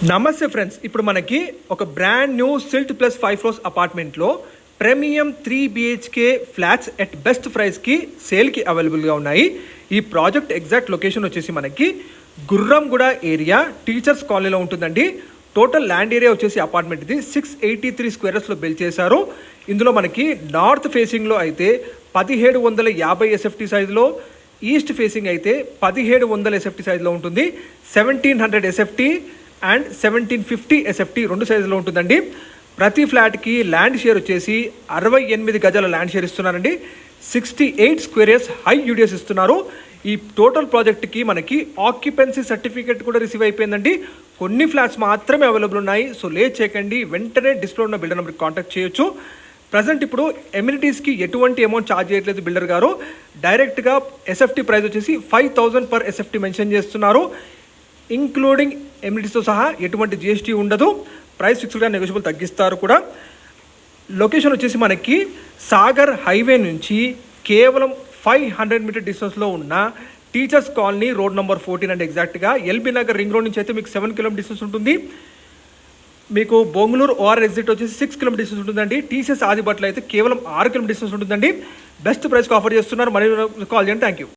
నమస్తే ఫ్రెండ్స్, ఇప్పుడు మనకి ఒక brand new stilt plus 5 floors అపార్ట్మెంట్లో premium 3 BHK flats at best ప్రైస్కి సేల్కి అవైలబుల్గా ఉన్నాయి. ఈ ప్రాజెక్ట్ ఎగ్జాక్ట్ లొకేషన్ వచ్చేసి మనకి గుర్రంగూడ ఏరియా టీచర్స్ కాలనీలో ఉంటుందండి. టోటల్ ల్యాండ్ ఏరియా వచ్చేసి అపార్ట్మెంట్ ఇది 683 స్క్వేర్స్లో బిల్డ్ చేశారు. ఇందులో మనకి నార్త్ ఫేసింగ్లో అయితే 1750 SFT సైజులో, ఈస్ట్ ఫేసింగ్ అయితే 1700 SFT సైజులో ఉంటుంది. 1700 SFT అండ్ 1750 SFT రెండు సైజులో ఉంటుందండి. ప్రతి ఫ్లాట్కి ల్యాండ్ షేర్ వచ్చేసి 68 గజాల ల్యాండ్ షేర్ ఇస్తున్నారండి. 68 స్క్వేర్ ఇయర్స్ హై యూడిఎస్ ఇస్తున్నారు. ఈ టోటల్ ప్రాజెక్ట్కి మనకి ఆక్యుపెన్సీ సర్టిఫికేట్ కూడా రిసీవ్ అయిపోయిందండి. కొన్ని ఫ్లాట్స్ మాత్రమే అవైలబుల్ ఉన్నాయి. సో లేట్ చేయకండి, వెంటనే డిస్ప్లే ఉన్న బిల్డర్ నెంబర్కి కాంటాక్ట్ చేయొచ్చు. ప్రజెంట్ ఇప్పుడు ఎమ్యూనిటీస్కి ఎటువంటి అమౌంట్ ఛార్జ్ చేయట్లేదు బిల్డర్ గారు. డైరెక్ట్గా SFT ప్రైస్ వచ్చేసి 5000 పర్ SFT మెన్షన్ చేస్తున్నారు. ఇంక్లూడింగ్ ఎమ్యూనిటీస్తో సహా ఎటువంటి GST ఉండదు. ప్రైస్ ఫిక్స్డ్గా నెగోషియబుల్ తగ్గిస్తారు కూడా. లొకేషన్ వచ్చేసి మనకి సాగర్ హైవే నుంచి కేవలం 500 మీటర్ డిస్టెన్స్లో ఉన్న teachers colony road number 14 and ఎగ్జాక్ట్గా ఎల్బీ నగర్ రింగ్ రోడ్ నుంచి అయితే మీకు 7 కిలోమీటర్ డిస్టెన్స్ ఉంటుంది. మీకు బొంగుళూరు OR ఎగ్జిట్ వచ్చేసి 6 కిలోమీటర్ డిస్టెన్స్ ఉంటుందండి. TCS ఆదిబట్లో అయితే కేవలం 6 కిలోమీటర్ డిస్టెన్స్ ఉంటుందండి. బెస్ట్ ప్రైస్కి ఆఫర్ చేస్తున్నారు. మరి కాల్ చేయండి. Thank you.